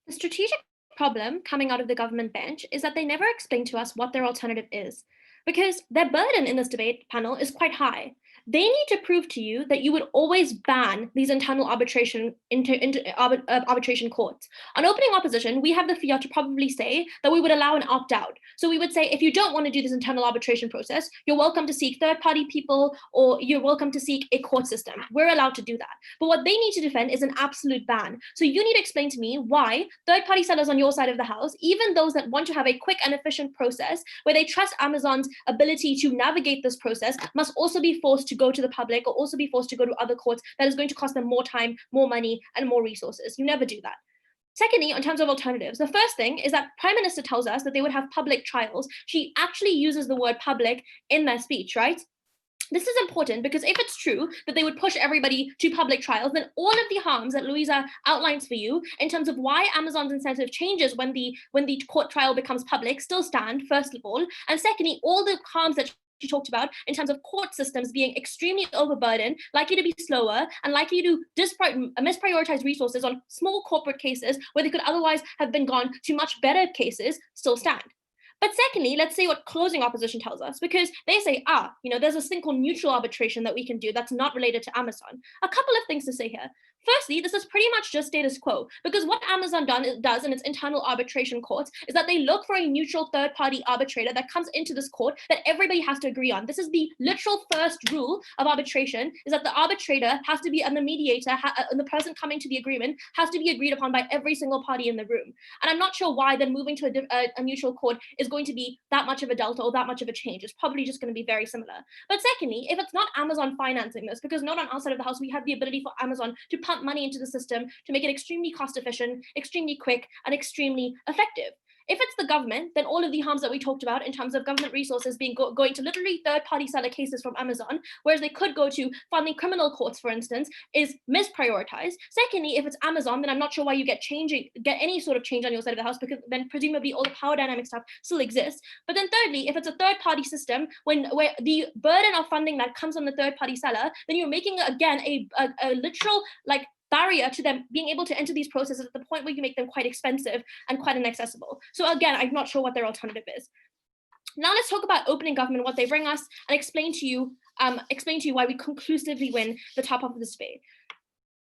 The strategic problem coming out of the government bench is that they never explain to us what their alternative is, because their burden in this debate panel is quite high. They need to prove to you that you would always ban these internal arbitration courts. On opening opposition, we have the fiat to probably say that we would allow an opt-out. So we would say, if you don't want to do this internal arbitration process, you're welcome to seek third-party people, or you're welcome to seek a court system. We're allowed to do that. But what they need to defend is an absolute ban. So you need to explain to me why third-party sellers on your side of the house, even those that want to have a quick and efficient process where they trust Amazon's ability to navigate this process, must also be forced to go to the public, or also be forced to go to other courts that is going to cost them more time, more money, and more resources. You never do that. Secondly, in terms of alternatives, the first thing is that Prime Minister tells us that they would have public trials. She actually uses the word public in their speech, right? This is important because if it's true that they would push everybody to public trials, then all of the harms that Louisa outlines for you in terms of why Amazon's incentive changes when the court trial becomes public still stand, first of all. And secondly, all the harms that she talked about in terms of court systems being extremely overburdened, likely to be slower, and likely to misprioritize resources on small corporate cases where they could otherwise have been gone to much better cases, still stand. But secondly, let's say what closing opposition tells us, because they say, there's this thing called neutral arbitration that we can do that's not related to Amazon. A couple of things to say here. Firstly, this is pretty much just status quo, because what Amazon does in its internal arbitration courts is that they look for a neutral third-party arbitrator that comes into this court that everybody has to agree on. This is the literal first rule of arbitration, is that the arbitrator has to be, and the mediator, and the person coming to the agreement has to be agreed upon by every single party in the room. And I'm not sure why then moving to a neutral court is going to be that much of a delta or that much of a change. It's probably just going to be very similar. But secondly, if it's not Amazon financing this, because not on our side of the house, we have the ability for Amazon to pump money into the system to make it extremely cost efficient, extremely quick, and extremely effective. If it's the government, then all of the harms that we talked about in terms of government resources being going to literally third-party seller cases from Amazon, whereas they could go to funding criminal courts, for instance, is misprioritized. Secondly, if it's Amazon, then I'm not sure why you get any sort of change on your side of the house, because then presumably all the power dynamic stuff still exists. But then thirdly, if it's a third-party system, where the burden of funding that comes on the third-party seller, then you're making again a literal barrier to them being able to enter these processes at the point where you make them quite expensive and quite inaccessible. So again, I'm not sure what their alternative is. Now let's talk about opening government, what they bring us, and explain to you why we conclusively win the top half of this debate.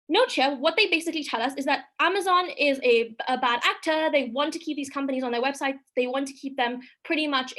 Note here, what they basically tell us is that Amazon is a bad actor. They want to keep these companies on their website. They want to keep them pretty much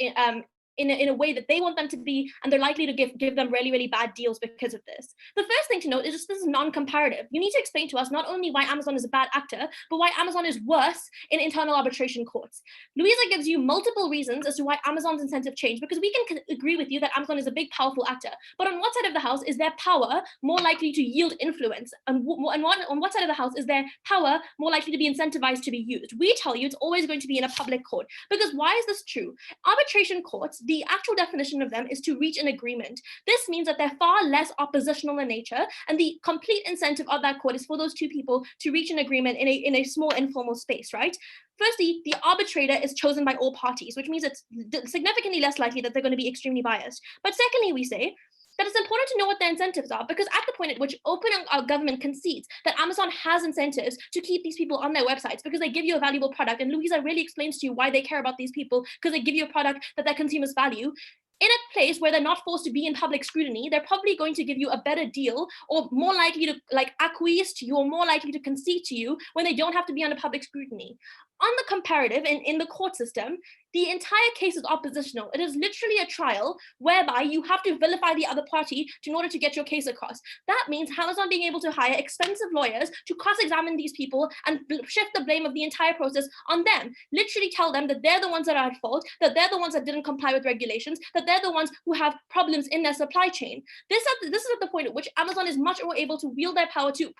in a way that they want them to be, and they're likely to give them really, really bad deals because of this. The first thing to note is just this is non-comparative. You need to explain to us not only why Amazon is a bad actor, but why Amazon is worse in internal arbitration courts. Louisa gives you multiple reasons as to why Amazon's incentive changed, because we can agree with you that Amazon is a big, powerful actor. But on what side of the house is their power more likely to yield influence? And on what side of the house is their power more likely to be incentivized to be used? We tell you it's always going to be in a public court. Because why is this true? Arbitration courts, the actual definition of them is to reach an agreement. This means that they're far less oppositional in nature, and the complete incentive of that court is for those two people to reach an agreement in a small informal space, right? Firstly, the arbitrator is chosen by all parties, which means it's significantly less likely that they're going to be extremely biased. But secondly, we say that it's important to know what their incentives are, because at the point at which our government concedes that Amazon has incentives to keep these people on their websites because they give you a valuable product, and Louisa really explains to you why they care about these people, because they give you a product that their consumers value, in a place where they're not forced to be in public scrutiny, they're probably going to give you a better deal, or more likely to acquiesce to you, or more likely to concede to you when they don't have to be under public scrutiny. On the comparative, in the court system, the entire case is oppositional. It is literally a trial whereby you have to vilify the other party in order to get your case across. That means Amazon being able to hire expensive lawyers to cross-examine these people and shift the blame of the entire process on them. Literally tell them that they're the ones that are at fault, that they're the ones that didn't comply with regulations, that they're the ones who have problems in their supply chain. This is at the point at which Amazon is much more able to wield their power to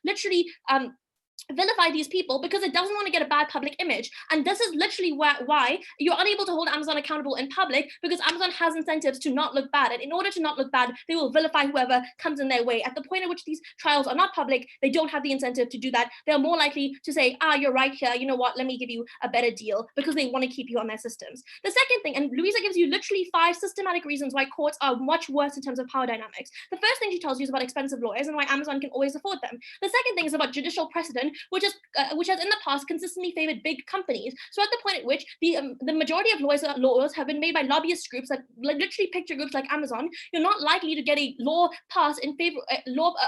literally vilify these people, because it doesn't want to get a bad public image. And this is literally why you're unable to hold Amazon accountable in public, because Amazon has incentives to not look bad. And in order to not look bad, they will vilify whoever comes in their way. At the point at which these trials are not public, they don't have the incentive to do that. They're more likely to say, you're right here, you know what, let me give you a better deal, because they want to keep you on their systems. The second thing, and Louisa gives you literally 5 systematic reasons why courts are much worse in terms of power dynamics. The first thing she tells you is about expensive lawyers and why Amazon can always afford them. The second thing is about judicial precedent legislation, which has in the past consistently favored big companies. So at the point at which the majority of laws have been made by lobbyist groups, that literally picture groups like Amazon, you're not likely to get a law passed in favor,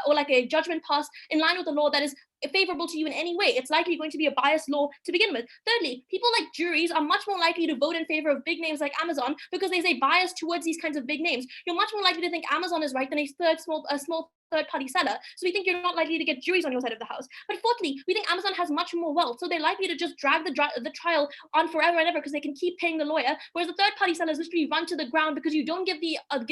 or like a judgment passed in line with a law that is favorable to you in any way. It's likely going to be a biased law to begin with. Thirdly, people like juries are much more likely to vote in favor of big names like Amazon because there's a bias towards these kinds of big names. You're much more likely to think Amazon is right than a small third-party seller. So we think you're not likely to get juries on your side of the house. But fourthly, we think Amazon has much more wealth, so they're likely to just drag the trial on forever and ever because they can keep paying the lawyer, whereas the third-party sellers literally run to the ground because you don't give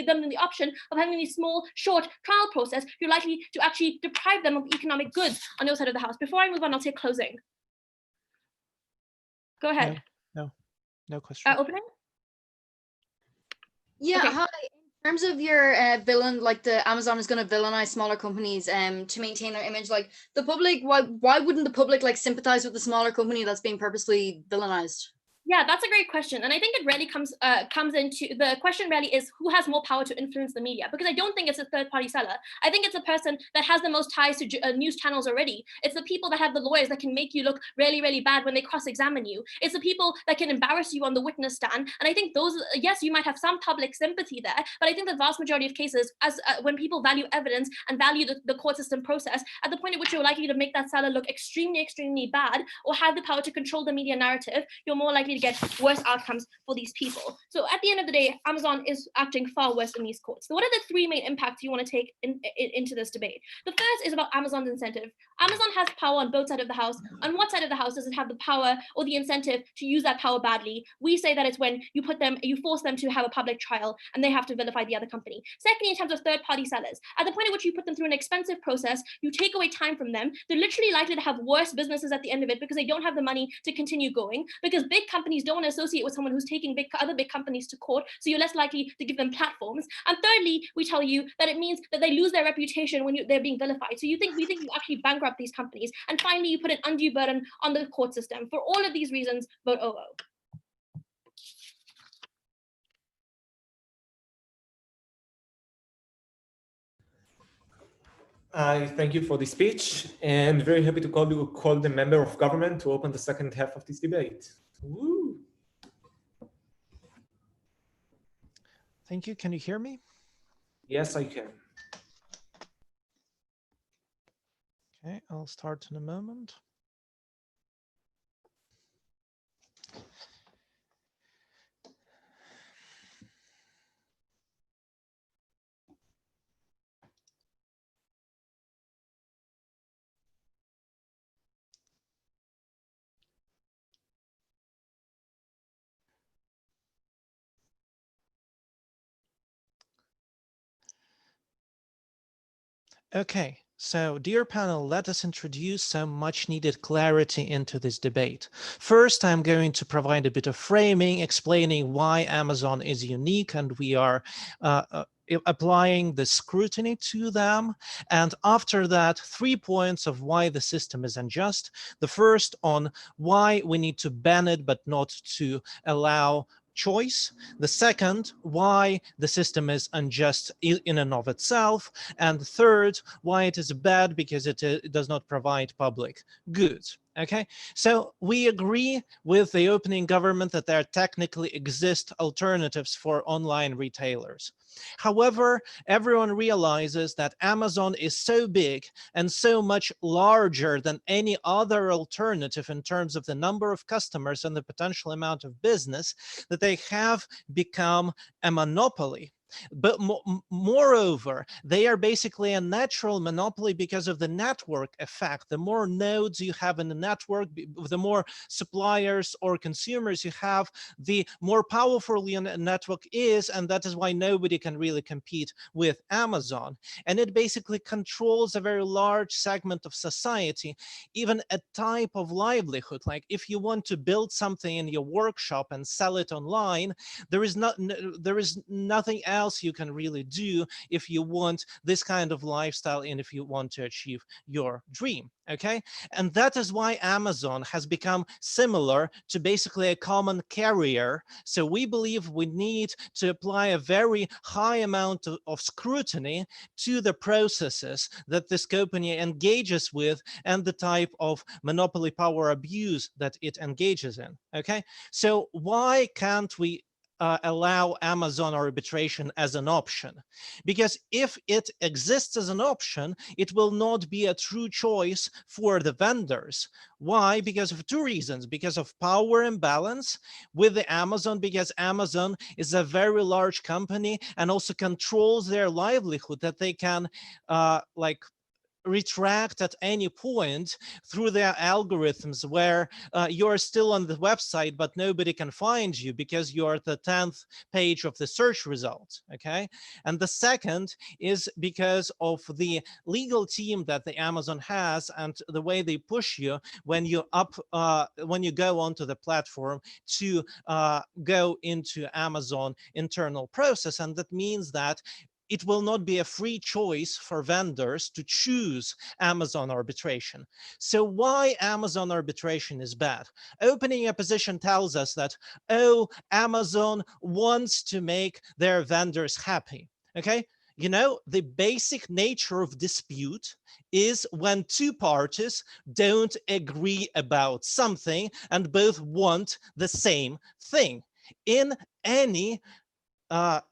them the option of having a small, short trial process. You're likely to actually deprive them of economic goods on your side of the house. Before I move on, I'll take closing. Go ahead. No question. Opening? Yeah, okay. Hi. In terms of your villain, like the Amazon is going to villainize smaller companies to maintain their image, like the public, why wouldn't the public like sympathize with the smaller company that's being purposely villainized? Yeah, that's a great question. And I think it really comes into, the question really is who has more power to influence the media? Because I don't think it's a third-party seller. I think it's a person that has the most ties to news channels already. It's the people that have the lawyers that can make you look really, really bad when they cross-examine you. It's the people that can embarrass you on the witness stand. And I think those, yes, you might have some public sympathy there, but I think the vast majority of cases, as when people value evidence and value the court system process, at the point at which you're likely to make that seller look extremely, extremely bad or have the power to control the media narrative, you're more likely to get worse outcomes for these people. So at the end of the day, Amazon is acting far worse in these courts. So what are the three main impacts you want to take into this debate? The first is about Amazon's incentive. Amazon has power on both sides of the house. On what side of the house does it have the power or the incentive to use that power badly? We say that it's when you force them to have a public trial and they have to vilify the other company. Secondly, in terms of third-party sellers, at the point at which you put them through an expensive process, you take away time from them, they're literally likely to have worse businesses at the end of it because they don't have the money to continue going, because big companies don't want to associate with someone who's taking other big companies to court, so you're less likely to give them platforms. And thirdly, we tell you that it means that they lose their reputation when they're being vilified. So we think you actually bankrupt these companies. And finally, you put an undue burden on the court system. For all of these reasons, vote OO. I thank you for the speech, and very happy to call the member of government to open the second half of this debate. Woo. Thank you. Can you hear me? Yes, I can. Okay, I'll start in a moment. Okay, so dear panel, let us introduce some much needed clarity into this debate. First, I'm going to provide a bit of framing, explaining why Amazon is unique and we are applying the scrutiny to them. And after that, 3 points of why the system is unjust. The first on why we need to ban it, but not to allow choice. The second, why the system is unjust in and of itself. And third, why it is bad because it does not provide public goods. Okay, so we agree with the opening government that there technically exist alternatives for online retailers. However, everyone realizes that Amazon is so big and so much larger than any other alternative in terms of the number of customers and the potential amount of business that they have become a monopoly. But moreover, they are basically a natural monopoly because of the network effect. The more nodes you have in the network, the more suppliers or consumers you have, the more powerful your network is, and that is why nobody can really compete with Amazon. And it basically controls a very large segment of society, even a type of livelihood. Like if you want to build something in your workshop and sell it online, there is nothing else else you can really do if you want this kind of lifestyle and if you want to achieve your dream. Okay, and that is why Amazon has become similar to basically a common carrier. So we believe we need to apply a very high amount of scrutiny to the processes that this company engages with and the type of monopoly power abuse that it engages in. Okay, so why can't we allow Amazon arbitration as an option? Because if it exists as an option, it will not be a true choice for the vendors. Why? Because of two reasons. Because of power imbalance with the Amazon, because Amazon is a very large company and also controls their livelihood, that they can like retract at any point through their algorithms, where you're still on the website but nobody can find you because you're at the 10th page of the search results. Okay, and the second is because of the legal team that the Amazon has and the way they push you when you go onto the platform to go into Amazon internal process. And that means that it will not be a free choice for vendors to choose Amazon arbitration. So why Amazon arbitration is bad? Opening a position tells us that, oh, Amazon wants to make their vendors happy. Okay, you know, the basic nature of dispute is when two parties don't agree about something and both want the same thing. In any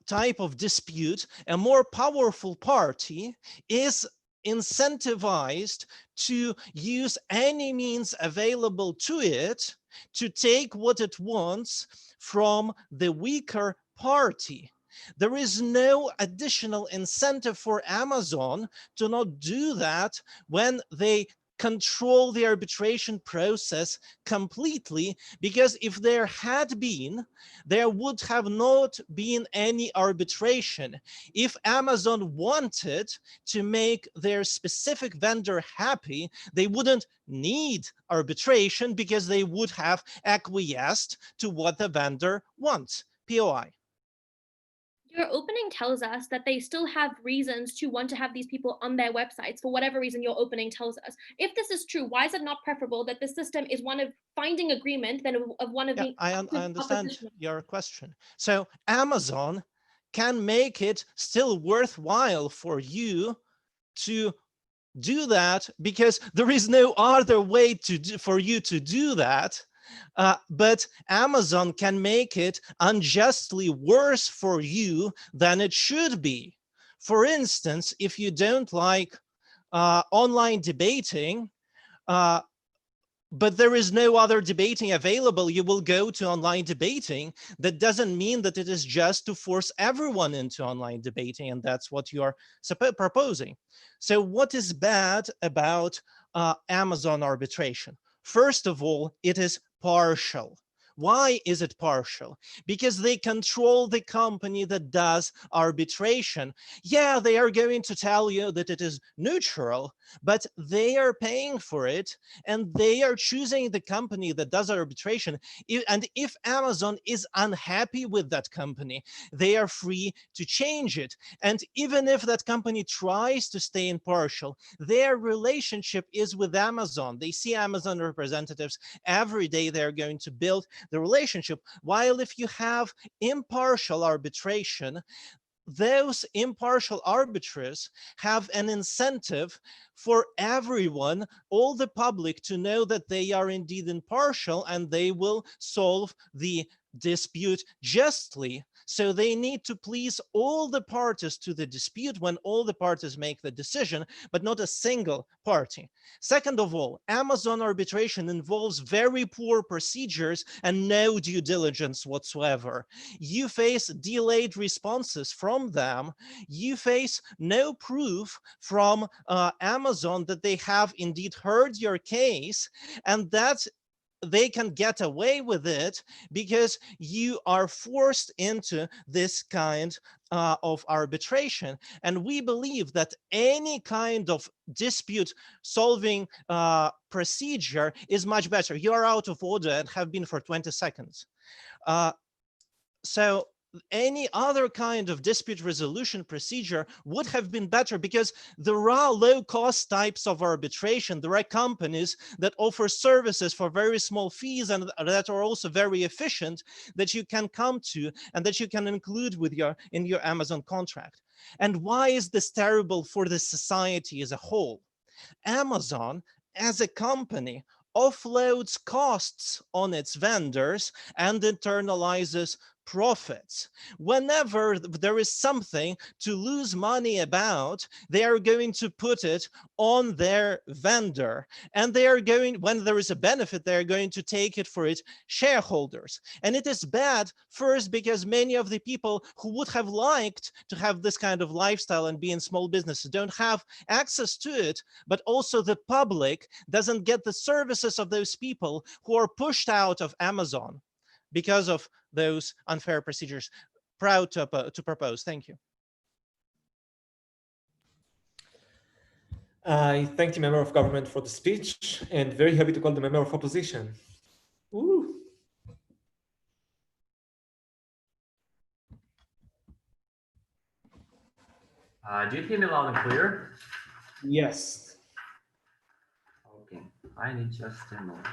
type of dispute, a more powerful party is incentivized to use any means available to it to take what it wants from the weaker party. There is no additional incentive for Amazon to not do that when they control the arbitration process completely, because if there had been, there would have not been any arbitration. If Amazon wanted to make their specific vendor happy, they wouldn't need arbitration because they would have acquiesced to what the vendor wants. POI. Your opening tells us that they still have reasons to want to have these people on their websites for whatever reason your opening tells us. If this is true, why is it not preferable that the system is one of finding agreement than of one of being I understand your question. So Amazon can make it still worthwhile for you to do that because there is no other way for you to do that. But Amazon can make it unjustly worse for you than it should be. For instance, if you don't like online debating, but there is no other debating available, you will go to online debating. That doesn't mean that it is just to force everyone into online debating, and that's what you are proposing. So what is bad about Amazon arbitration? First of all, it is partial. Why is it partial? Because they control the company that does arbitration. Yeah, they are going to tell you that it is neutral, but they are paying for it and they are choosing the company that does arbitration. And if Amazon is unhappy with that company, they are free to change it. And even if that company tries to stay impartial, their relationship is with Amazon. They see Amazon representatives every day. They're going to build the relationship. While if you have impartial arbitration, those impartial arbiters have an incentive for everyone, all the public, to know that they are indeed impartial and they will solve the dispute justly. So they need to please all the parties to the dispute when all the parties make the decision, but not a single party. Second of all, Amazon arbitration involves very poor procedures and no due diligence whatsoever. You face delayed responses from them. You face no proof from Amazon that they have indeed heard your case, and that they can get away with it because you are forced into this kind of arbitration. And we believe that any kind of dispute solving procedure is much better. You are out of order and have been for 20 seconds. So any other kind of dispute resolution procedure would have been better, because there are low-cost types of arbitration. There are companies that offer services for very small fees and that are also very efficient, that you can come to and that you can include with in your Amazon contract. And why is this terrible for the society as a whole? Amazon, as a company, offloads costs on its vendors and internalizes profits. Whenever there is something to lose money about, they are going to put it on their vendor. And they are going, when there is a benefit, they are going to take it for its shareholders. And it is bad, first, because many of the people who would have liked to have this kind of lifestyle and be in small businesses don't have access to it, but also the public doesn't get the services of those people who are pushed out of Amazon because of those unfair procedures. Proud to propose. Thank you. I thank the member of government for the speech and very happy to call the member of opposition. Ooh. Do you hear me loud and clear? Yes. Okay, I need just a moment.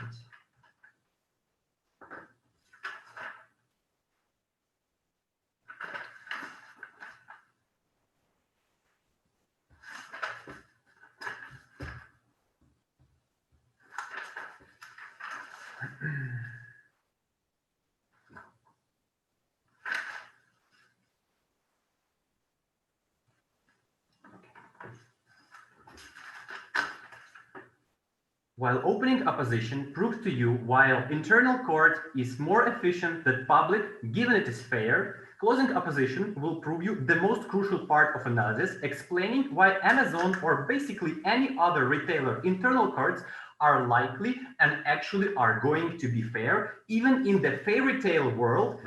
While opening opposition proves to you while internal court is more efficient than public, given it is fair, closing opposition will prove you the most crucial part of analysis, explaining why Amazon or basically any other retailer internal courts are likely and actually are going to be fair, even in the fairy tale world,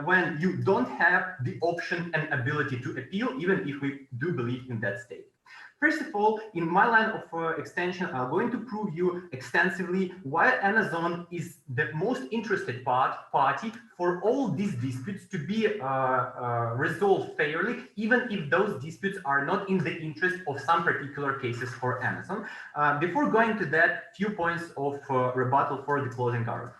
when you don't have the option and ability to appeal, even if we do believe in that state. First of all, in my line of extension, I'm going to prove you extensively why Amazon is the most interested party for all these disputes to be resolved fairly, even if those disputes are not in the interest of some particular cases for Amazon. Before going to that, few points of rebuttal for the closing argument.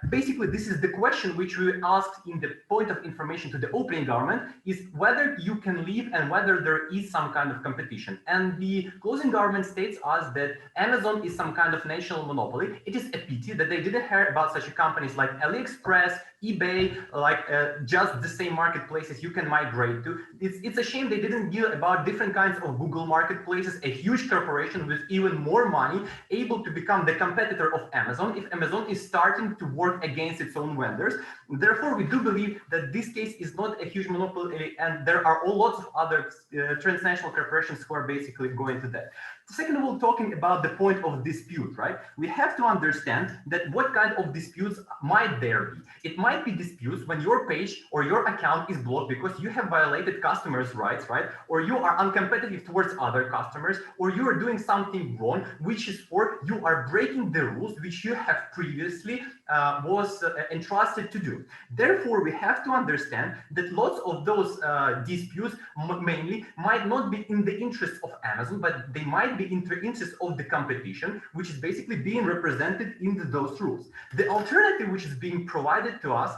Basically, this is the question which we asked in the point of information to the opening government, is whether you can leave and whether there is some kind of competition. And the closing government states us that Amazon is some kind of national monopoly. It is a pity that they didn't hear about such companies like AliExpress, eBay, like just the same marketplaces you can migrate to. It's a shame they didn't hear about different kinds of Google marketplaces, a huge corporation with even more money, able to become the competitor of Amazon if Amazon is starting to work against its own vendors. Therefore, we do believe that this case is not a huge monopoly, and there are lots of other transnational corporations who are basically going to that. Second of all, talking about the point of dispute, right? We have to understand that what kind of disputes might there be. It might be disputes when your page or your account is blocked because you have violated customers' rights, right? Or you are uncompetitive towards other customers, or you are doing something wrong, which is for you are breaking the rules which you have previously was entrusted to do. Therefore, we have to understand that lots of those disputes mainly might not be in the interest of Amazon, but they might be in the interest of the competition, which is basically being represented in those rules. The alternative which is being provided to us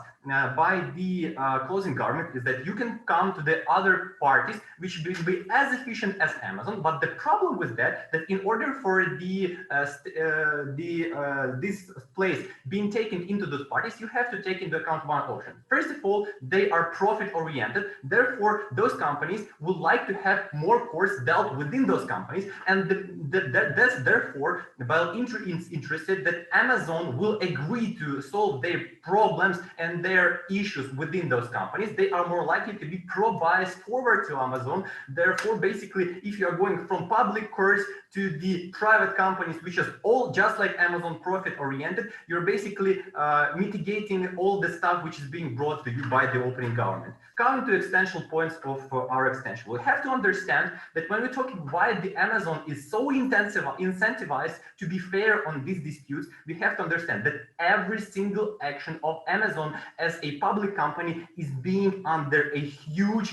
by the closing government is that you can come to the other parties which will be as efficient as Amazon, but the problem with that in order for this place being taken into those parties, you have to take into account one option. First of all, they are profit oriented, therefore those companies would like to have more courts dealt within those companies, and that's therefore while interested that Amazon will agree to solve their problems and their issues within those companies, they are more likely to be pro-bias forward to Amazon. Therefore, basically, if you are going from public courts to the private companies, which is all just like Amazon profit oriented, you're basically mitigating all the stuff which is being brought to you by the opening government. Coming to extension points of our extension, we have to understand that when we're talking why the Amazon is so incentivized to be fair on these disputes, we have to understand that every single action of Amazon as a public company is being under a huge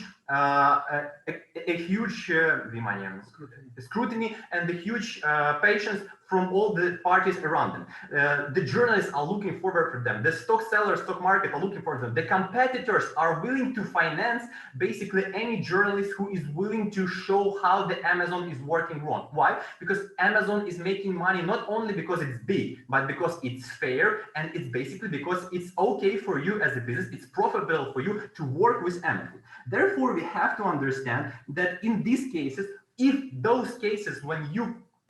scrutiny and a huge patience from all the parties around them. The journalists are looking forward for them. The stock sellers, stock market are looking for them. The competitors are willing to finance basically any journalist who is willing to show how the Amazon is working wrong. Why? Because Amazon is making money not only because it's big, but because it's fair, and it's basically because it's okay for you as a business, it's profitable for you to work with Amazon. Therefore, we have to understand that in these cases, if those cases when you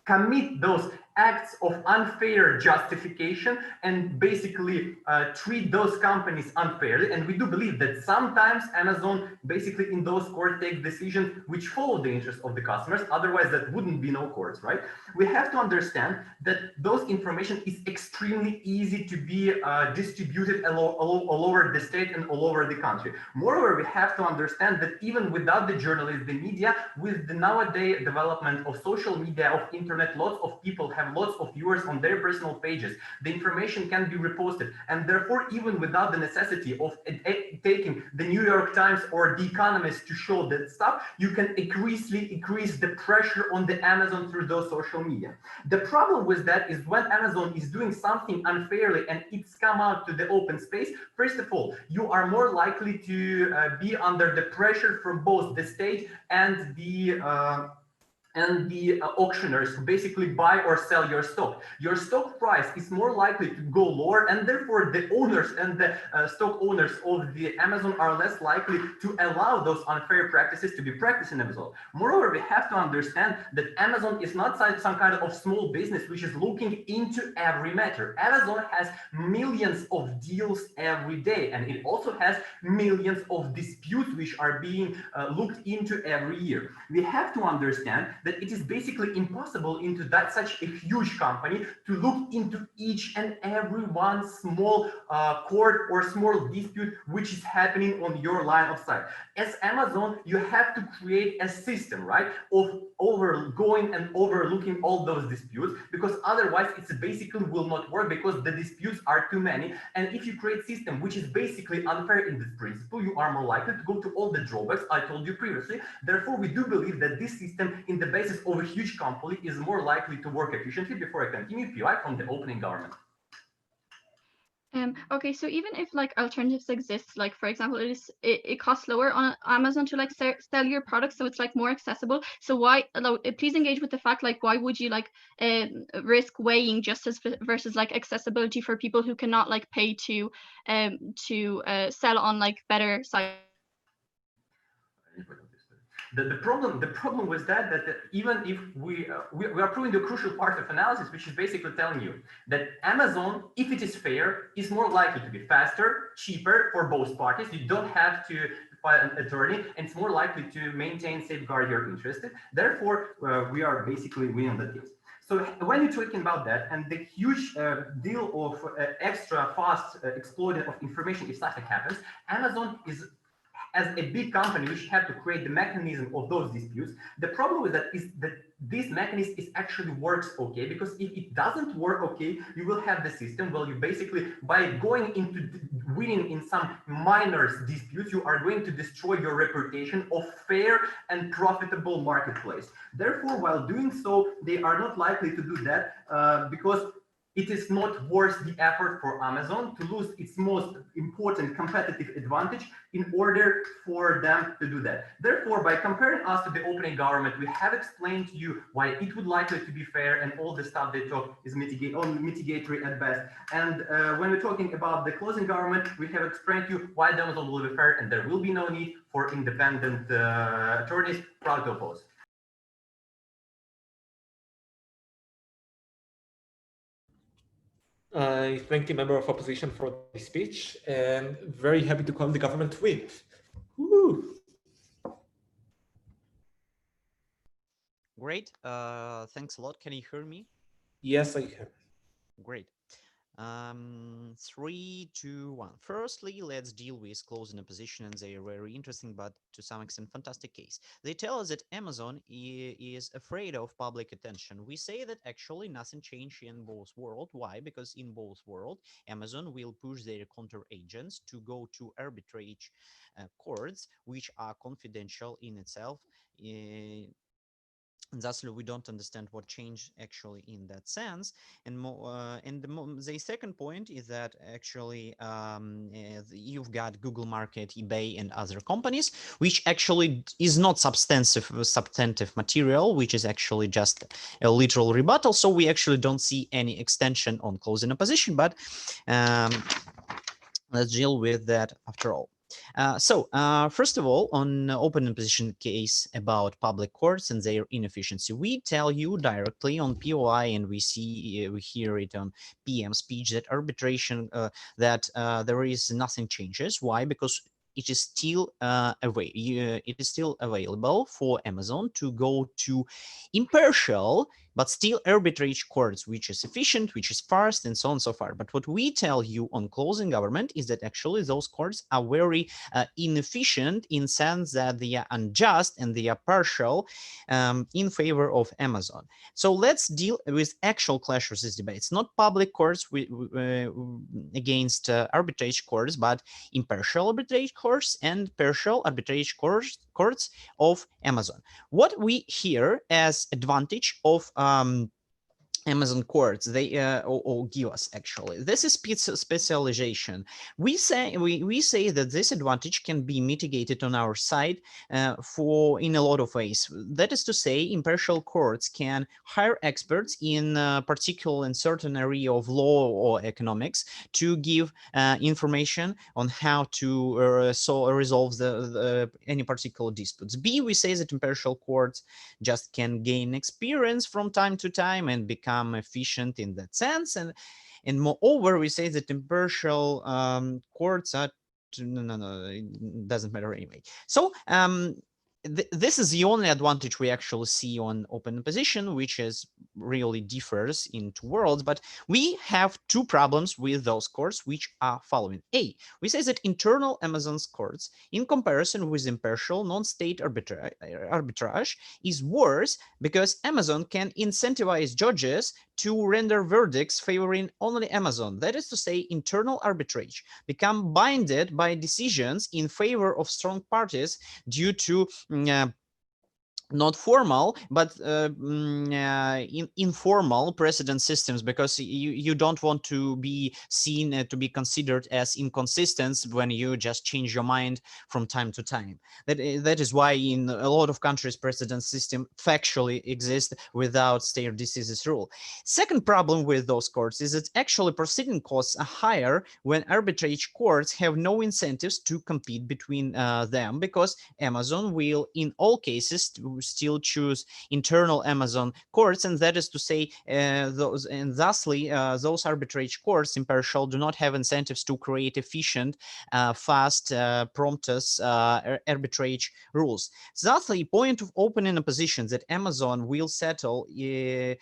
commit those acts of unfair justification and basically treat those companies unfairly, and we do believe that sometimes Amazon basically in those courts takes decisions which follow the interests of the customers, otherwise that wouldn't be no courts, right? We have to understand that those information is extremely easy to be distributed all over the state and all over the country. Moreover, we have to understand that even without the journalists, the media, with the nowadays development of social media, of internet, lots of people have lots of viewers on their personal pages. The information can be reposted, and therefore, even without the necessity of taking the New York Times or The Economist to show that stuff, you can increase the pressure on the Amazon through those social media. The problem with that is when Amazon is doing something unfairly and it's come out to the open space, first of all, you are more likely to be under the pressure from both the state and the auctioneers who basically buy or sell your stock. Your stock price is more likely to go lower, and therefore the owners and the stock owners of the Amazon are less likely to allow those unfair practices to be practiced in Amazon. Moreover, we have to understand that Amazon is not some kind of small business which is looking into every matter. Amazon has millions of deals every day, and it also has millions of disputes which are being looked into every year. We have to understand that it is basically impossible into such a huge company to look into each and every one small court or small dispute which is happening on your line of sight. As Amazon, you have to create a system, right, of overgoing and overlooking all those disputes, because otherwise it's basically will not work, because the disputes are too many. And if you create system which is basically unfair in this principle, you are more likely to go to all the drawbacks I told you previously. Therefore, we do believe that this system in the basis of a huge company is more likely to work efficiently. Before I continue, PI from the opening government. Okay, so even if like alternatives exist, like for example, it costs lower on Amazon to like sell your products, so it's like more accessible. So why, please engage with the fact, like why would you like risk weighing justice versus like accessibility for people who cannot like pay to sell on like better sites? The problem was that even if we are proving the crucial part of analysis, which is basically telling you that Amazon, if it is fair, is more likely to be faster, cheaper for both parties. You don't have to file an attorney, and it's more likely to maintain, safeguard your interest. Therefore, we are basically winning the case. So when you're talking about that and the huge deal of extra fast exploiting of information, if something happens, Amazon is, as a big company, which have to create the mechanism of those disputes. The problem with that is that this mechanism is actually works okay, because if it doesn't work okay, you will have the system where you basically, by going into winning in some minor disputes, you are going to destroy your reputation of fair and profitable marketplace. Therefore, while doing so, they are not likely to do that because it is not worth the effort for Amazon to lose its most important competitive advantage in order for them to do that. Therefore, by comparing us to the opening government, we have explained to you why it would likely to be fair, and all the stuff they talk is mitigatory at best. And when we're talking about the closing government, we have explained to you why the Amazon will be fair, and there will be no need for independent attorneys proud to oppose. I thank the member of opposition for the speech, and very happy to call the government whip. Woo. Great. Thanks a lot. Can you hear me? Yes, I can. Great. 3, 2, 1. Firstly, let's deal with closing opposition, and they are very interesting, but to some extent fantastic case. They tell us that Amazon is afraid of public attention. We say that actually nothing changed in both world. Why? Because in both world, Amazon will push their counter agents to go to arbitrage courts, which are confidential in itself. Thusly, we don't understand what changed actually in that sense. And the second point is that actually you've got Google Market, eBay, and other companies, which actually is not substantive material, which is actually just a literal rebuttal. So we actually don't see any extension on closing opposition, but let's deal with that after all. First of all, on open opposition case about public courts and their inefficiency, we tell you directly on POI, and we hear it on PM speech, that arbitration, there is nothing changes. Why? Because it is still available for Amazon to go to impartial but still arbitrage courts, which is efficient, which is fast, and so on and so forth. But what we tell you on closing government is that actually those courts are very inefficient in sense that they are unjust and they are partial in favor of Amazon. So let's deal with actual clash versus debates, not public courts against arbitrage courts, but impartial arbitrage courts and partial arbitrage courts of Amazon. What we hear as advantage of Amazon courts, they or give us actually. This is specialization. We say that this advantage can be mitigated on our side in a lot of ways. That is to say, impartial courts can hire experts in particular in certain area of law or economics to give information on how to resolve any particular disputes. B, we say that impartial courts just can gain experience from time to time and become efficient in that sense, and moreover, we say that impartial courts are no, it doesn't matter anyway. So this is the only advantage we actually see on open opposition, which is really differs in two worlds. But we have two problems with those courts, which are following. A, we say that internal Amazon's courts, in comparison with impartial non-state arbitrage, is worse because Amazon can incentivize judges to render verdicts favoring only Amazon. That is to say, internal arbitrage become binded by decisions in favor of strong parties due to not formal, but informal precedent systems, because you don't want to be seen to be considered as inconsistent when you just change your mind from time to time. That is why in a lot of countries precedent system factually exists without stare decisis rule. Second problem with those courts is that actually proceeding costs are higher when arbitrage courts have no incentives to compete between them, because Amazon will in all cases still choose internal Amazon courts, and that is to say thusly those arbitrage courts impartial do not have incentives to create efficient, fast, promptus arbitrage rules. Thusly, point of opening opposition that Amazon will settle with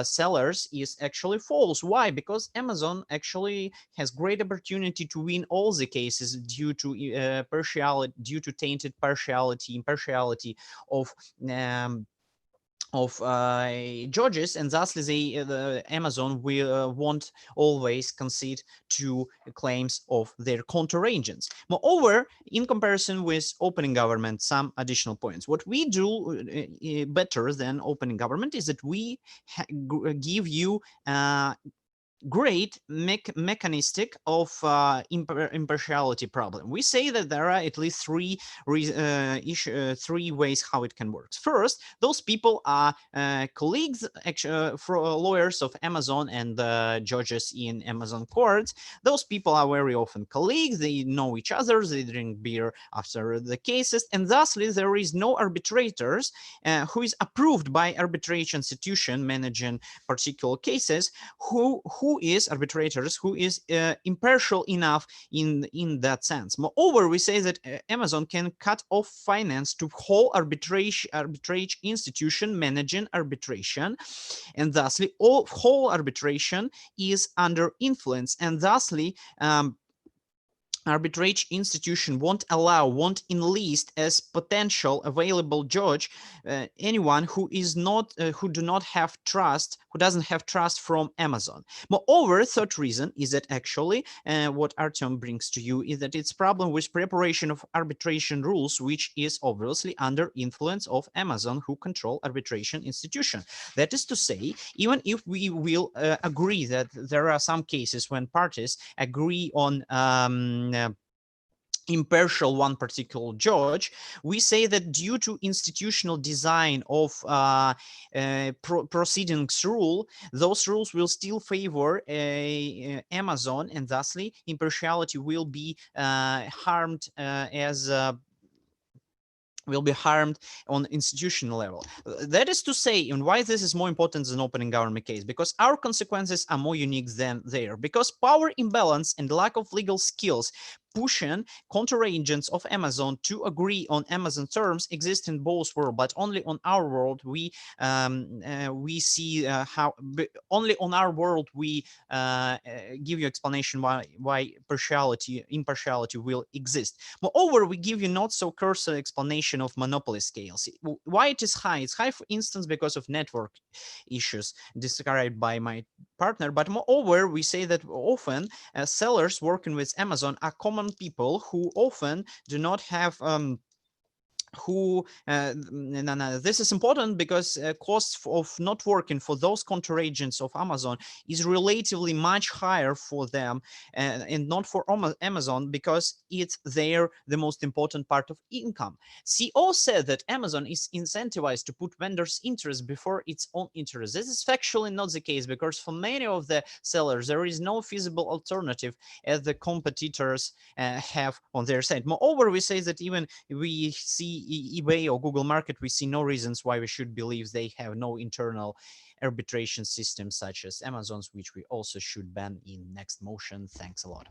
sellers is actually false. Why? Because Amazon actually has great opportunity to win all the cases due to partiality, due to tainted impartiality of judges, and thusly Amazon won't always concede to claims of their counter agents. Moreover, in comparison with opening government, some additional points. What we do better than opening government is that we give you great mechanistic of impartiality problem. We say that there are at least three ways how it can work. First, those people are colleagues, lawyers of Amazon and judges in Amazon courts. Those people are very often colleagues. They know each other. They drink beer after the cases, and thusly there is no arbitrators who is approved by arbitration institution managing particular cases who who is arbitrators, who is impartial enough in that sense. Moreover, we say that Amazon can cut off finance to whole arbitrage institution managing arbitration, and thusly whole arbitration is under influence, and thusly arbitrage institution won't enlist as potential available judge anyone who is not who doesn't have trust from Amazon. Moreover, third reason is that actually what Artyom brings to you is that it's problem with preparation of arbitration rules, which is obviously under influence of Amazon, who control arbitration institution. That is to say, even if we will agree that there are some cases when parties agree on impartial one particular judge, we say that due to institutional design of proceedings rule, those rules will still favor Amazon, and thusly impartiality will be harmed on institutional level. That is to say, and why this is more important than opening government case, because our consequences are more unique than there, because power imbalance and lack of legal skills pushing counteragents of Amazon to agree on Amazon terms exist in both worlds, but only on our world we see how only on our world we give you explanation why impartiality will exist. Moreover, we give you not so cursory explanation of monopoly scales. Why it is high? It's high, for instance, because of network issues described by my partner. But moreover, we say that often sellers working with Amazon are common people who often do not have this is important because costs of not working for those counteragents of Amazon is relatively much higher for them and not for Amazon, because it's the most important part of income. CEO said that Amazon is incentivized to put vendors' interest before its own interest. This is factually not the case, because for many of the sellers there is no feasible alternative as the competitors have on their side. Moreover, we say that even we see eBay or Google Market, we see no reasons why we should believe they have no internal arbitration system such as Amazon's, which we also should ban in next motion. Thanks a lot.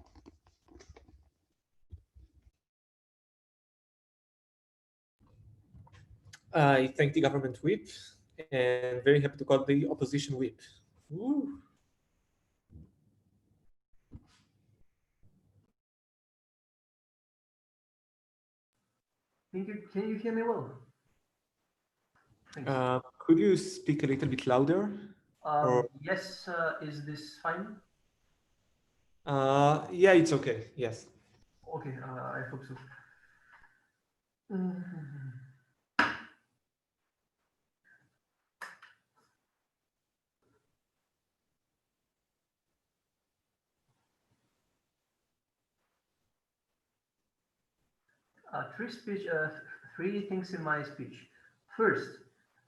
I thank the government whip and very happy to call the opposition whip. Woo. Can you hear me well? Could you speak a little bit louder? Yes, is this fine? Yeah, it's okay. Yes. Okay, I hope so. Three things in my speech. First,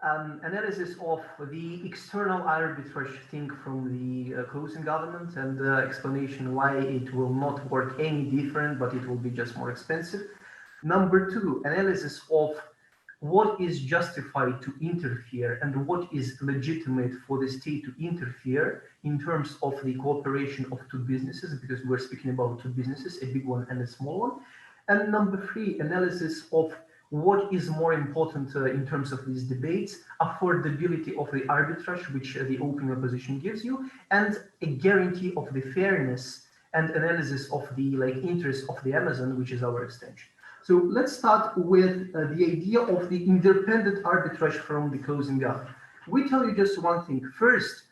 analysis of the external arbitrage thing from the closing government and explanation why it will not work any different, but it will be just more expensive. Number two, analysis of what is justified to interfere and what is legitimate for the state to interfere in terms of the cooperation of two businesses, because we're speaking about two businesses, a big one and a small one. And number three, analysis of what is more important in terms of these debates, affordability of the arbitrage, which the open opposition gives you, and a guarantee of the fairness and analysis of the interest of the Amazon, which is our extension. So let's start with the idea of the independent arbitrage from the closing government. We tell you just one thing. First,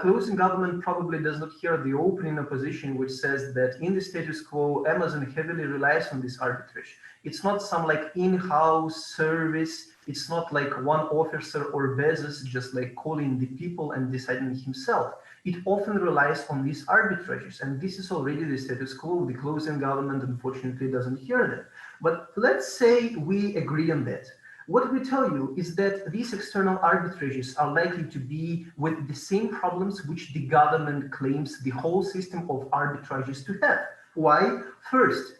closing government probably does not hear the opening opposition, which says that in the status quo, Amazon heavily relies on this arbitrage. It's not some in-house service. It's not like one officer or Bezos just calling the people and deciding himself. It often relies on these arbitrages, and this is already the status quo. The closing government, unfortunately, doesn't hear that. But let's say we agree on that. What we tell you is that these external arbitrages are likely to be with the same problems which the government claims the whole system of arbitrages to have. Why? First,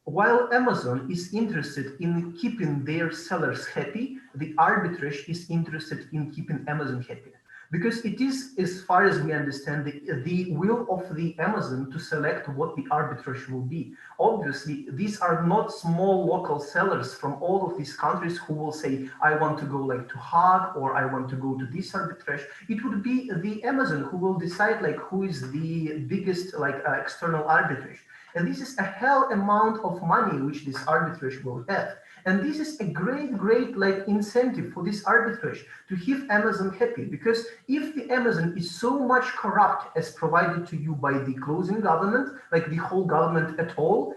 while Amazon is interested in keeping their sellers happy, the arbitrage is interested in keeping Amazon happy. because it is, as far as we understand, the will of the Amazon to select what the arbitrage will be. Obviously, these are not small local sellers from all of these countries who will say, I want to go like to Hague, or I want to go to this arbitrage. It would be the Amazon who will decide like who is the biggest like external arbitrage. And this is a hell amount of money which this arbitrage will have. And this is a great like incentive for this arbitrage to keep Amazon happy, because if the Amazon is so much corrupt as provided to you by the closing government, like the whole government at all,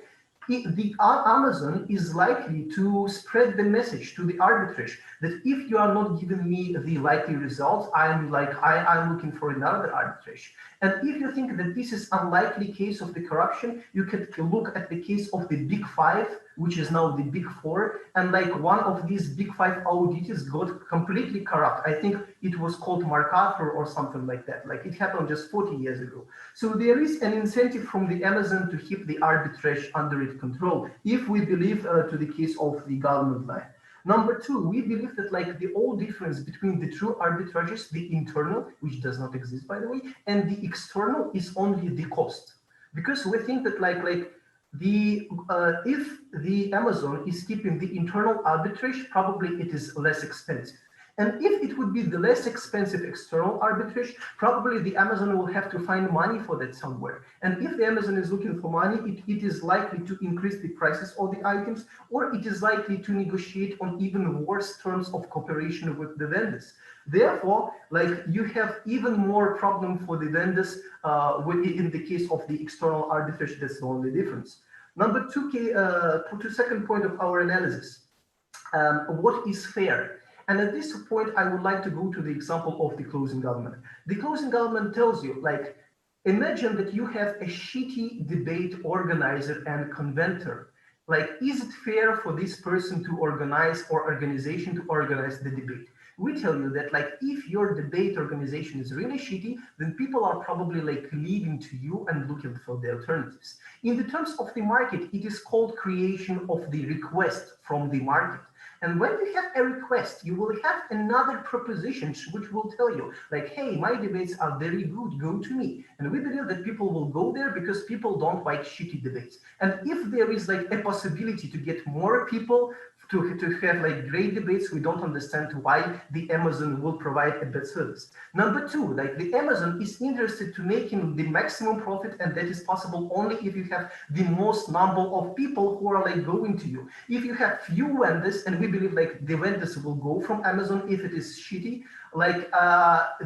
the Amazon is likely to spread the message to the arbitrage that if you are not giving me the likely results, I'm looking for another arbitrage. And if you think that this is unlikely case of the corruption, you can look at the case of the Big Five, which is now the Big Four, and like one of these Big Five auditors got completely corrupt. I think it was called MacArthur or something like that. Like it happened just 40 years ago. So there is an incentive from the Amazon to keep the arbitrage under its control, if we believe to the case of the government line. Number two, we believe that like the all difference between the true arbitrages, the internal, which does not exist by the way, and the external is only the cost. Because we think that if the Amazon is keeping the internal arbitrage, probably it is less expensive. And if it would be the less expensive external arbitrage, probably the Amazon will have to find money for that somewhere. And if the Amazon is looking for money, it is likely to increase the prices of the items, or it is likely to negotiate on even worse terms of cooperation with the vendors. Therefore, like you have even more problem for the vendors in the case of the external arbitrage. That's the only difference. Number two, to second point of our analysis, what is fair? And at this point, I would like to go to the example of the closing government. The closing government tells you, like, imagine that you have a shitty debate organizer and conventor. Like, is it fair for this person to organize or organization to organize the debate? We tell you that like if your debate organization is really shitty, then people are probably like leaving to you and looking for the alternatives. In the terms of the market, it is called creation of the request from the market. And when you have a request, you will have another proposition which will tell you like, hey, my debates are very good, go to me. And we believe that people will go there because people don't like shitty debates. And if there is like a possibility to get more people to have like great debates, we don't understand why the Amazon will provide a better service. Number two, like the Amazon is interested to making the maximum profit, and that is possible only if you have the most number of people who are like going to you. If you have few vendors, and we believe like the vendors will go from Amazon if it is shitty, like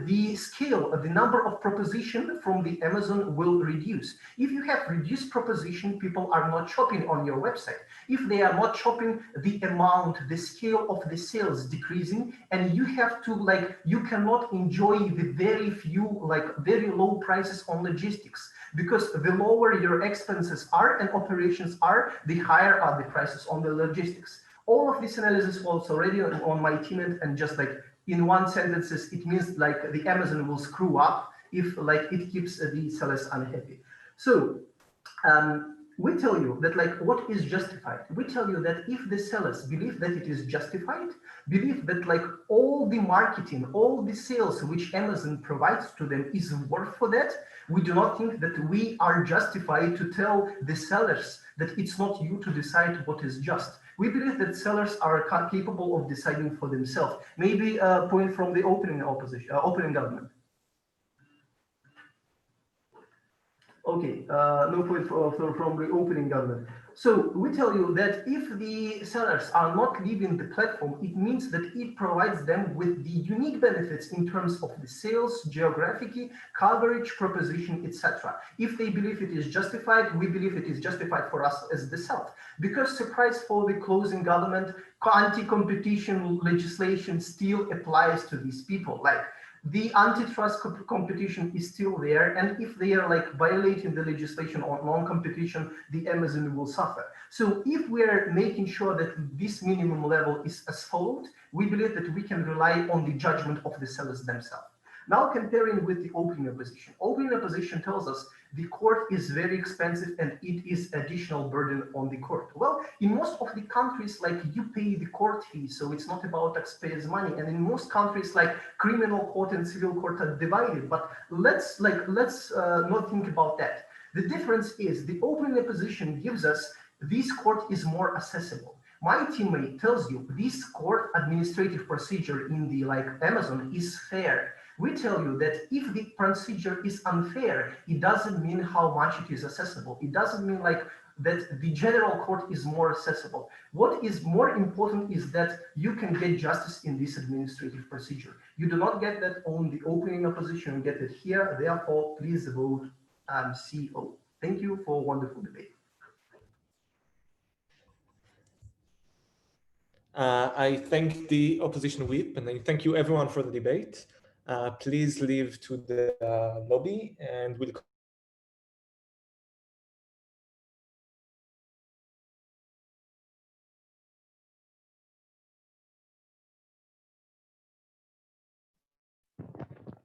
the scale, the number of proposition from the Amazon will reduce. If you have reduced proposition, people are not shopping on your website. If they are not shopping, the amount, the scale of the sales decreasing, and you have to like, you cannot enjoy the very few, like very low prices on logistics, because the lower your expenses are and operations are, the higher are the prices on the logistics. All of this analysis was already on my tenant, and just like in one sentence, it means like the Amazon will screw up if like it keeps the sellers unhappy. So we tell you that like what is justified. We tell you that if the sellers believe that it is justified, believe that like all the marketing, all the sales which Amazon provides to them is worth for that, we do not think that we are justified to tell the sellers that it's not you to decide what is just. We believe that sellers are capable of deciding for themselves. Maybe a point from the opening government. Okay, no point from the opening government. So we tell you that if the sellers are not leaving the platform, it means that it provides them with the unique benefits in terms of the sales, geography, coverage, proposition, etc. If they believe it is justified, we believe it is justified for us as the seller. Because surprise for the closing government, anti-competition legislation still applies to these people. Like, the antitrust competition is still there, and if they are like violating the legislation on non-competition, the Amazon will suffer. So if we are making sure that this minimum level is as followed, we believe that we can rely on the judgment of the sellers themselves. Now comparing with the opening opposition. Opening opposition tells us the court is very expensive and it is additional burden on the court. Well, in most of the countries, like you pay the court fee, so it's not about taxpayers' money. And in most countries, like criminal court and civil court are divided. But let's not think about that. The difference is the opening opposition gives us this court is more accessible. My teammate tells you this court administrative procedure in the Amazon is fair. We tell you that if the procedure is unfair, it doesn't mean how much it is accessible. It doesn't mean that the general court is more accessible. What is more important is that you can get justice in this administrative procedure. You do not get that on the opening opposition, you get it here. Therefore, please vote CO. Thank you for a wonderful debate. I thank the opposition whip, and I thank you everyone for the debate. Please leave to the lobby, and we'll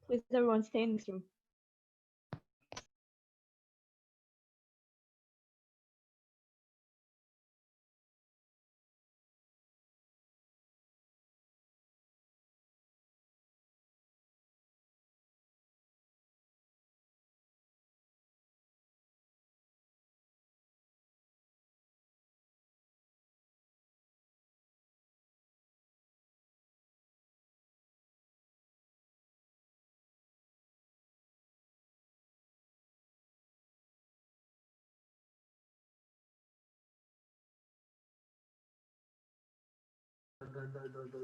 Please everyone stay in this room. The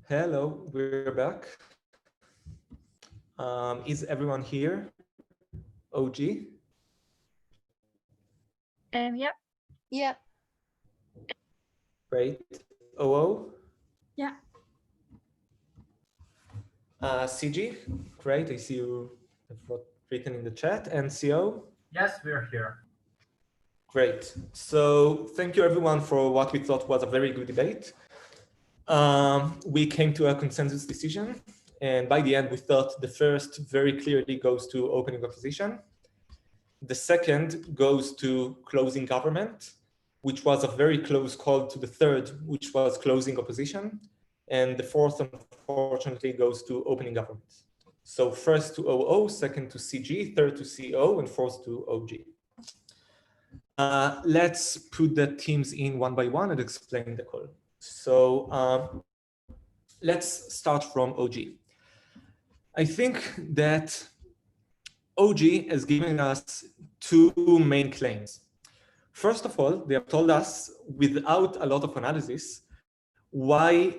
Hello, we're back. Is everyone here? OG? Yeah. Yeah. Great. OO? Yeah. CG? Great, I see you have written in the chat. And CO? Yes, we're here. Great. So thank you everyone for what we thought was a very good debate. We came to a consensus decision, and by the end we thought the first very clearly goes to opening opposition. The second goes to closing government, which was a very close call to the third, which was closing opposition. And the fourth, unfortunately, goes to opening government. So first to OO, second to CG, third to CO, and fourth to OG. Let's put the teams in one by one and explain the call. So let's start from OG. I think that OG has given us two main claims. First of all, they have told us without a lot of analysis why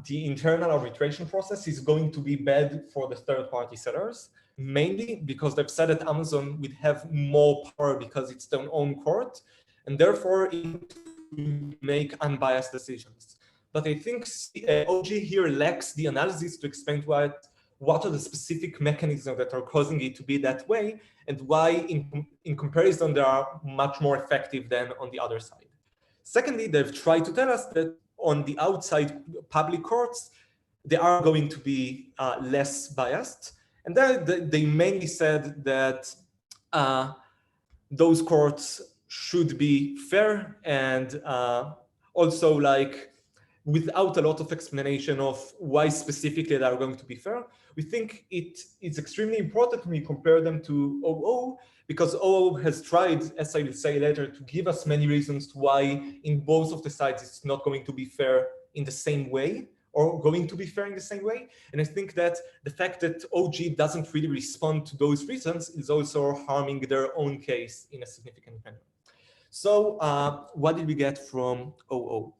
the internal arbitration process is going to be bad for the third-party sellers, mainly because they've said that Amazon would have more power because it's their own court, and therefore it will make unbiased decisions. But I think OG here lacks the analysis to explain what are the specific mechanisms that are causing it to be that way, and why in comparison they are much more effective than on the other side. Secondly, they've tried to tell us that on the outside public courts, they are going to be less biased. And then they mainly said that those courts should be fair and also like without a lot of explanation of why specifically they are going to be fair. We think it is extremely important when we compare them to OO, because OO has tried, as I will say later, to give us many reasons why in both of the sides it's not going to be fair in the same way or going to be fair in the same way. And I think that the fact that OG doesn't really respond to those reasons is also harming their own case in a significant manner. So what did we get from OO?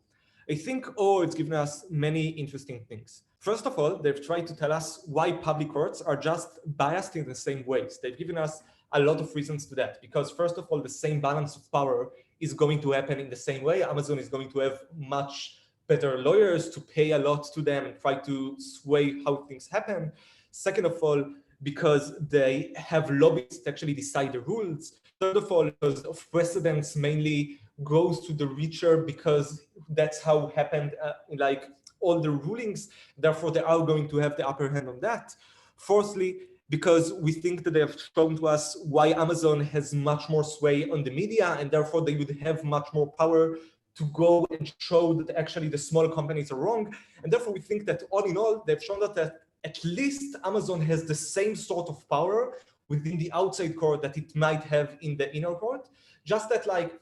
I think OO has given us many interesting things. First of all, they've tried to tell us why public courts are just biased in the same ways. They've given us a lot of reasons to that, because first of all, the same balance of power is going to happen in the same way. Amazon is going to have much better lawyers to pay a lot to them and try to sway how things happen. Second of all, because they have lobbyists to actually decide the rules. Third of all, because of precedents mainly goes to the richer, because that's how happened in like all the rulings. Therefore, they are going to have the upper hand on that. Fourthly, because we think that they have shown to us why Amazon has much more sway on the media, and therefore they would have much more power to go and show that actually the small companies are wrong. And therefore, we think that all in all, they've shown that at least Amazon has the same sort of power within the outside court that it might have in the inner court. Just that, like,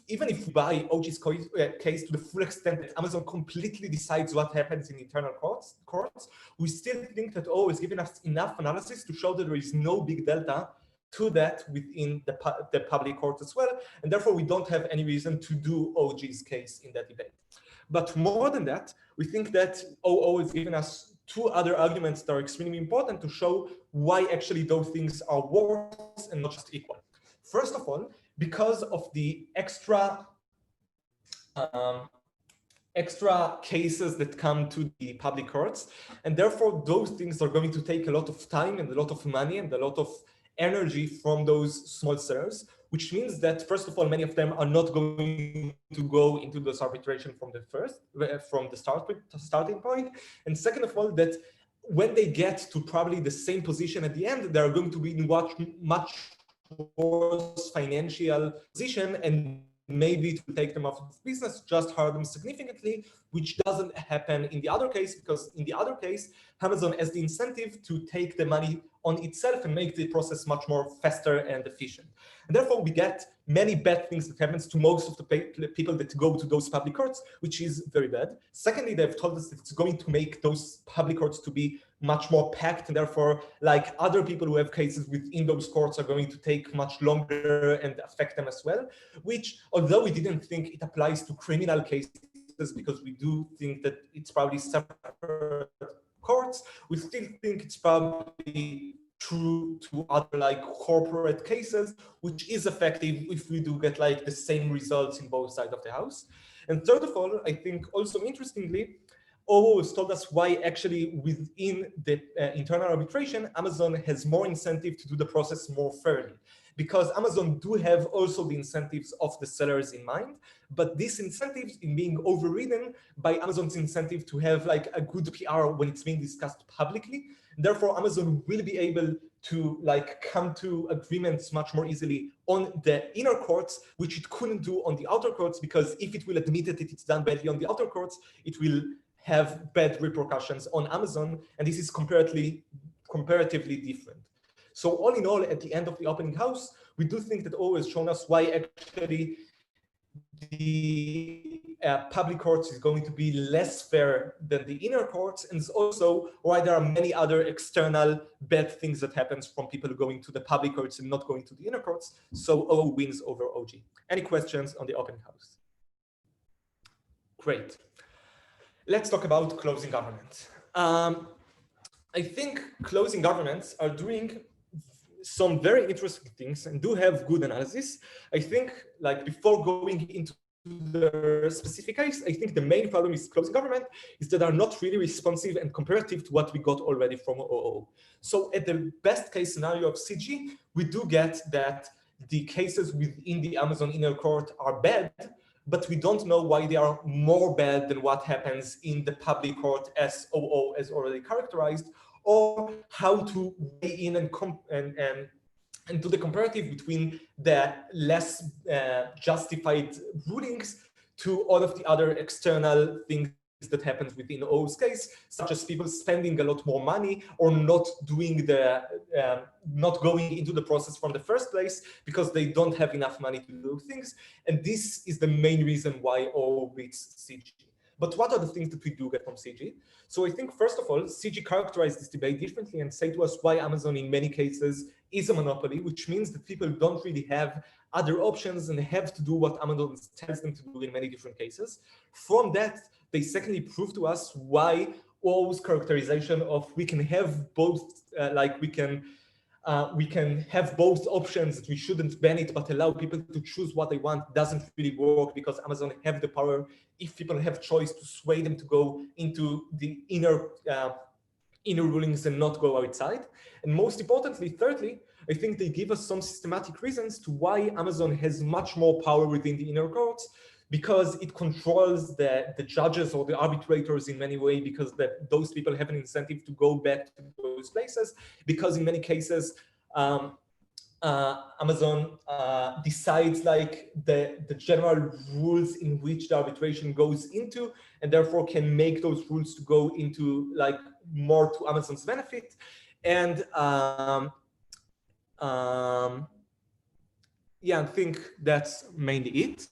even if we buy OG's case to the full extent that Amazon completely decides what happens in internal courts, we still think that O is giving us enough analysis to show that there is no big delta to that within the public court as well. And therefore, we don't have any reason to do OG's case in that debate. But more than that, we think that OO is giving us two other arguments that are extremely important to show why actually those things are worse and not just equal. First of all, because of the extra cases that come to the public courts, and therefore those things are going to take a lot of time and a lot of money and a lot of energy from those small sellers, which means that first of all, many of them are not going to go into this arbitration from the starting point, and second of all, that when they get to probably the same position at the end, they are going to be in much worse financial position, and maybe to take them off of business, just hurt them significantly, which doesn't happen in the other case, because in the other case, Amazon has the incentive to take the money on itself and make the process much more faster and efficient. And therefore, we get many bad things that happens to most of the people that go to those public courts, which is very bad. Secondly, they've told us that it's going to make those public courts to be much more packed, and therefore, like other people who have cases within those courts are going to take much longer and affect them as well, which, although we didn't think it applies to criminal cases cases, because we do think that it's probably separate courts, we still think it's probably true to other like corporate cases, which is effective if we do get like the same results in both sides of the house. And third of all, I think also interestingly, OO has told us why actually within the internal arbitration, Amazon has more incentive to do the process more fairly. Because Amazon do have also the incentives of the sellers in mind, but these incentives in being overridden by Amazon's incentive to have like a good PR when it's being discussed publicly. Therefore, Amazon will be able to like come to agreements much more easily on the inner courts, which it couldn't do on the outer courts, because if it will admit that it's done badly on the outer courts, it will have bad repercussions on Amazon, and this is comparatively different. So all in all, at the end of the opening house, we do think that O has shown us why actually the public courts is going to be less fair than the inner courts, and also why there are many other external bad things that happens from people going to the public courts and not going to the inner courts. So O wins over OG. Any questions on the opening house? Great. Let's talk about closing government. I think closing governments are doing some very interesting things and do have good analysis. I think, like, before going into the specific case, I think the main problem with closing government is that they are not really responsive and comparative to what we got already from OO. So at the best case scenario of CG, we do get that the cases within the Amazon inner court are bad, but we don't know why they are more bad than what happens in the public court as OO as already characterized, or how to weigh in and do the comparative between the less justified rulings to all of the other external things that happens within OO's case, such as people spending a lot more money or not doing the, not going into the process from the first place because they don't have enough money to do things. And this is the main reason why OO beats CG. But what are the things that we do get from CG? So I think, first of all, CG characterized this debate differently and say to us why Amazon in many cases is a monopoly, which means that people don't really have other options and have to do what Amazon tells them to do in many different cases. From that, they secondly prove to us why OO's characterization of we can have both, we can have both options, that we shouldn't ban it, but allow people to choose what they want, doesn't really work, because Amazon have the power, if people have choice, to sway them to go into the inner rulings and not go outside. And most importantly, thirdly, I think they give us some systematic reasons to why Amazon has much more power within the inner courts, because it controls the judges or the arbitrators in many ways, because those people have an incentive to go back to those places, because in many cases, Amazon decides like the general rules in which the arbitration goes into, and therefore can make those rules to go into like more to Amazon's benefit. And yeah, I think that's mainly it.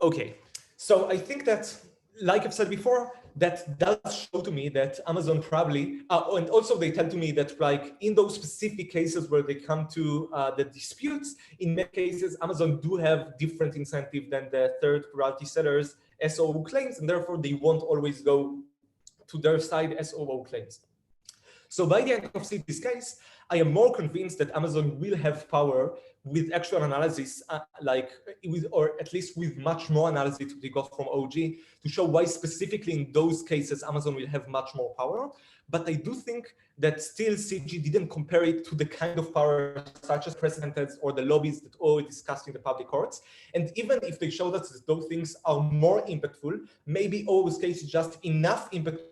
Okay, so I think that, like I've said before, that does show to me that Amazon probably, and also they tell to me that like in those specific cases where they come to the disputes, in many cases, Amazon do have different incentive than the third party sellers as OO claims, and therefore they won't always go to their side as OO claims. So by the end of this case, I am more convinced that Amazon will have power with actual analysis, or at least with much more analysis we got from OG, to show why specifically in those cases Amazon will have much more power. But I do think that still CG didn't compare it to the kind of power such as precedents or the lobbies that OO discussed in the public courts. And even if they showed us that those things are more impactful, maybe OO's case is just enough impactful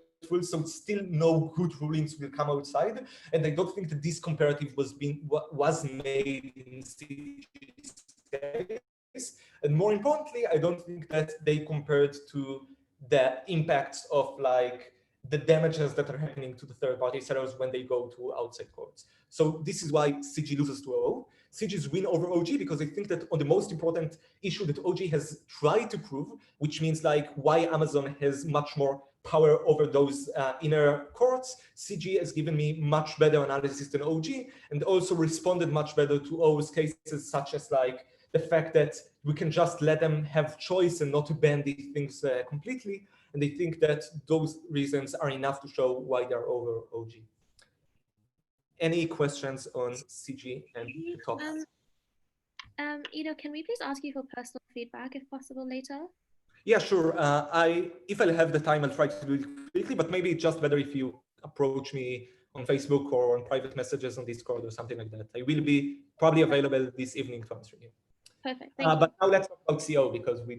so still no good rulings will come outside. And I don't think that this comparative was made in CG's case. And more importantly, I don't think that they compared to the impacts of like the damages that are happening to the third party sellers when they go to outside courts. So this is why CG loses to OO. CG's win over OG, because I think that on the most important issue that OG has tried to prove, which means like why Amazon has much more power over those inner courts, CG has given me much better analysis than OG, and also responded much better to OO's cases, such as like the fact that we can just let them have choice and not to ban these things completely. And they think that those reasons are enough to show why they're over OG. Any questions on CG and talk? Ido, can we please ask you for personal feedback if possible later? Yeah, sure. If I have the time, I'll try to do it quickly, but maybe it's just better if you approach me on Facebook or on private messages on Discord or something like that. I will be probably available this evening to answer you. Perfect. Thank you. But now let's talk about CO because we